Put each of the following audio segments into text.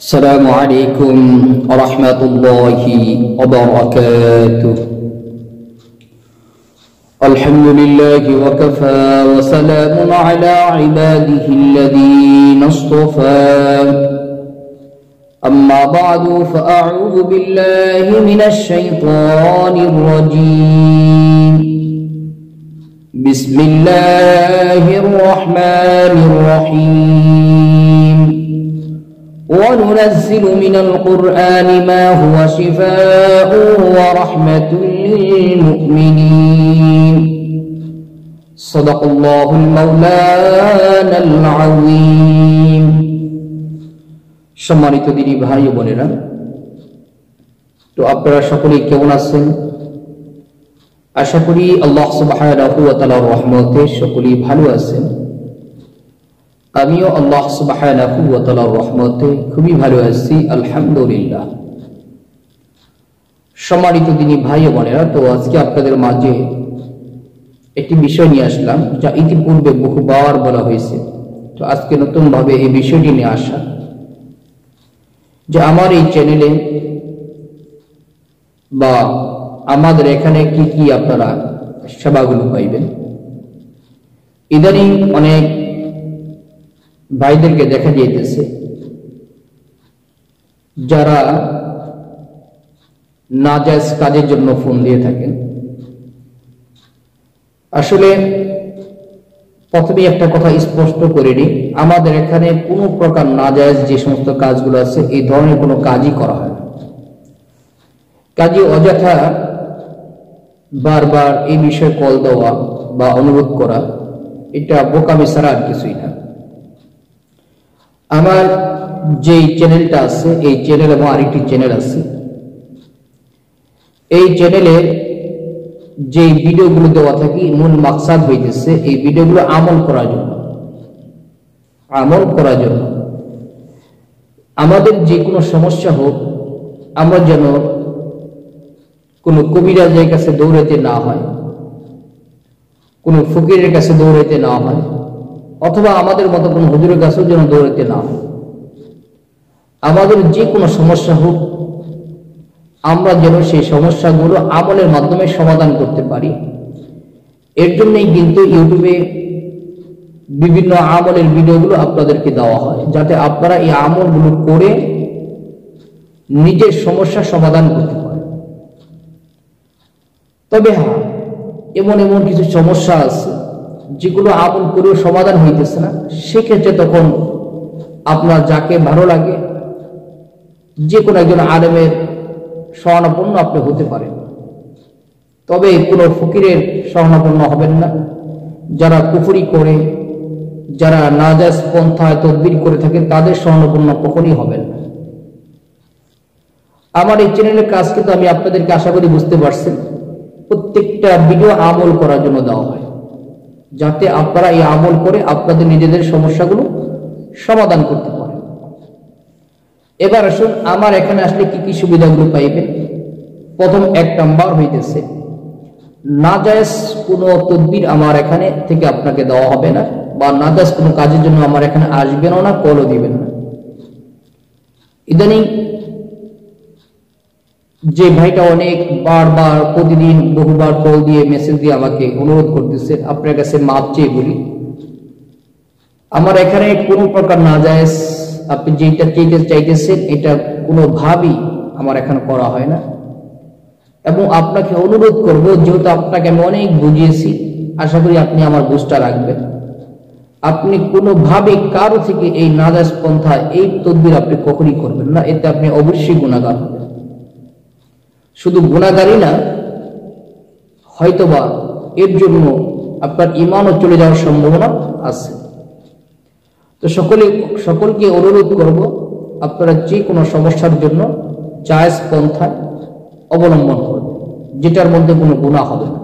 السلام عليكم ورحمة الله وبركاته. الحمد لله وكفى وسلام على عباده الذين اصطفى. أما بعد فأعوذ بالله من الشيطان الرجيم. بسم الله الرحمن الرحيم. وننزل من القرآن ما هو شفاء ورحمة للمؤمنين. صدق الله المولانا العظيم. সম্মানিত দিনী ভাই ও বোনেরা, তো আপনারা সকলেই কেমন আছেন? আশা করি আল্লাহ সুবহানাহু ওয়া তাআলার রহমতে সকলেই ভালো আছেন। আমিও আল্লাহ সুবহানাহু ওয়া তাআলার রহমতে খুবই ভালো আছি, আলহামদুলিল্লাহ। সম্মানিত দিনী ভাই ও বোনেরা, তো আজকে আপনাদের মাঝে একটি বিষয় নিয়ে আসলাম, যা ইতিপূর্বে বহুবার বলা হয়েছে। তো আজকে নতুন ভাবে এই বিষয়টি নিয়ে আসা, যে আমার এই চ্যানেলে বা আমাদের এখানে কি কি আপনারা সেবাগুলো পাইবেন। ইদানিং অনেক ভাইদেরকে দেখা যাইতেছে যারা নাজায়েজ কাজের জন্য ফোন দিয়ে থাকেন। আসলে প্রথমে একটা কথা স্পষ্ট করে নিই, আমাদের এখানে কোনো প্রকার নাজায়েজ যে সমস্ত কাজগুলো আছে এই ধরনের কোনো কাজই করা হয় না। কাজে অযথা বারবার এই বিষয়ে কল দেওয়া বা অনুরোধ করা, এটা বোকামি ছাড়া আর কিছুই না। আমার যে চ্যানেলটা আছে, এই চ্যানেল এবং আরেকটি চ্যানেল আছে, এই চ্যানেলে যে ভিডিওগুলো দেওয়া থাকে মূল মাকসাদ হইতেছে এই ভিডিওগুলো আমল করার জন্য। আমাদের যে কোনো সমস্যা হোক, আমরা যেন কোনো কবিরাজের কাছে দৌড়াতে না হয়, কোনো ফকিরের কাছে দৌড়াতে না হয়, অথবা আমাদের মতো কোনো হুজুরের কাছেও যেন দৌড়াতে না হয়। আমাদের যে কোনো সমস্যা হোক, আমরা যেন সেই সমস্যাগুলো আমলের মাধ্যমে সমাধান করতে পারি। এর জন্যই কিন্তু ইউটিউবে বিভিন্ন আমলের ভিডিওগুলো আপনাদেরকে দেওয়া হয়, যাতে আপনারা এই আমলগুলো করে নিজের সমস্যা সমাধান করতে পারেন। তবে হ্যাঁ, এমন কিছু সমস্যা আছে যেগুলো আমল করেও সমাধান হইতেছে না। সেক্ষেত্রে তখন আপনার যাকে ভালো লাগে যে কোনো একজন আলেমের শরণাপন্ন আপনি হতে পারেন, তবে কোনো ফকিরের শরণাপন্ন হবেন না। যারা কুফরি করে, যারা নাজায়েজ পন্থায় তদবির করে থাকে, তাদের শরণাপন্ন কখনই হবেন না। আমার এই চ্যানেলের কাজ কিন্তু আমি আপনাদেরকে আশা করি বুঝতে পারছেন, প্রত্যেকটা ভিডিও আমল করার জন্য দেওয়া হয়, যাতে আপনারা এই আমল করে আপনাদের নিজেদের সমস্যাগুলো সমাধান করতে পারেন। এবার আসুন, আমার এখানে আসলে কি কি সুবিধাগুলো পাইবেন। প্রথম এক নাম্বার হইতেছে, নাজায়েজ কোনো তদবির আমার এখানে থেকে আপনাকে দেওয়া হবে না, বা নাজায়েজ কোনো কাজের জন্য আমার এখানে আসবেনও না, কলও দিবেন না। ইদানিং যে ভাইটা অনেক বারবার প্রতিদিন বহুবার কল দিয়ে মেসেজ দিয়ে আমাকে অনুরোধ করতেছে, আপনার কাছে মাপ চেয়ে বলি, আমার এখানে কোনো প্রকার নাজায়েজ আপনি যেটা চাইতেছেন এটা কোনোভাবেই আমার এখানে করা হয় না। এবং আপনাকে অনুরোধ করব, যেহেতু আপনাকে আমি অনেক বুঝিয়েছি, আশা করি আপনি আমার বুঝটা রাখবেন। আপনি কোনোভাবে কারো থেকে এই নাজায়েজ পন্থায় এই তদবির আপনি কখনই করবেন না, এতে আপনি অবশ্যই গুনাহগার হবেন। শুধু গুনাহগারই না, হয়তোবা এর জন্য আপনার ঈমানও চলে যাওয়ার সম্ভাবনা আছে। তো সকলকে অনুরোধ করব, আপনারা যে কোনো সমস্যার জন্য জায়েজ পন্থা অবলম্বন করবেন, যেটার মধ্যে কোনো গুনাহ হবে না।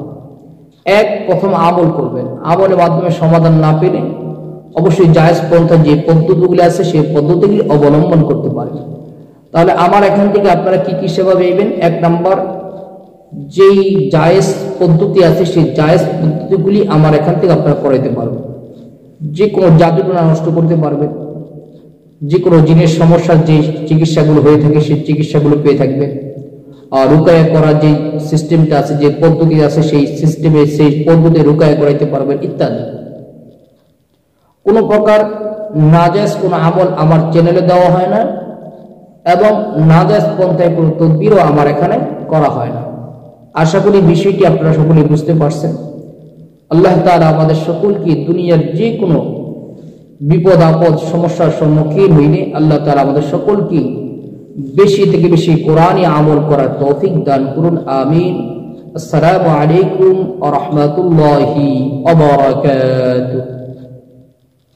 প্রথম আমল করবেন, আমলের মাধ্যমে সমাধান না পেলে অবশ্যই জায়েজ পন্থা যে পদ্ধতিগুলি আছে সেই পদ্ধতিগুলি অবলম্বন করতে পারেন। তাহলে আমার এখান থেকে আপনারা কি কি সেবা পাইবেন। এক নাম্বার, যেই জায়েজ পদ্ধতি আছে সেই জায়েজ পদ্ধতিগুলি আমার এখান থেকে আপনারা করাইতে পারবেন। যে কোনো জাদুটনা নষ্ট করতে পারবেন, যে কোনো জিনের সমস্যার যে চিকিৎসাগুলো হয়ে থাকে সেই চিকিৎসাগুলো পেয়ে থাকবে। আর রুকায়া করার যে সিস্টেমটা আছে, যে পদ্ধতি আছে, সেই সিস্টেমে সেই পদ্ধতি রুকায়া করাইতে পারবেন ইত্যাদি। কোনো প্রকার নাজায়েজ কোনো আমল আমার চ্যানেলে দেওয়া হয় না এবং নাজায়েজ পন্থায় কোনো তদবিরও আমার এখানে করা হয় না। আশা করি বিষয়টি আপনারা সকলেই বুঝতে পারছেন। আল্লাহ তাআলা আমাদের সকলকে দুনিয়ার যে কোনো বিপদ আপদ সমস্যার সম্মুখীন হইলে আল্লাহ তাআলা আমাদের সকলকে বেশি থেকে বেশি কোরআনী আমল করার তৌফিক দান করুন, আমিন। আসসালামু আলাইকুম ওয়া রাহমাতুল্লাহি ওয়া বারাকাতুহু।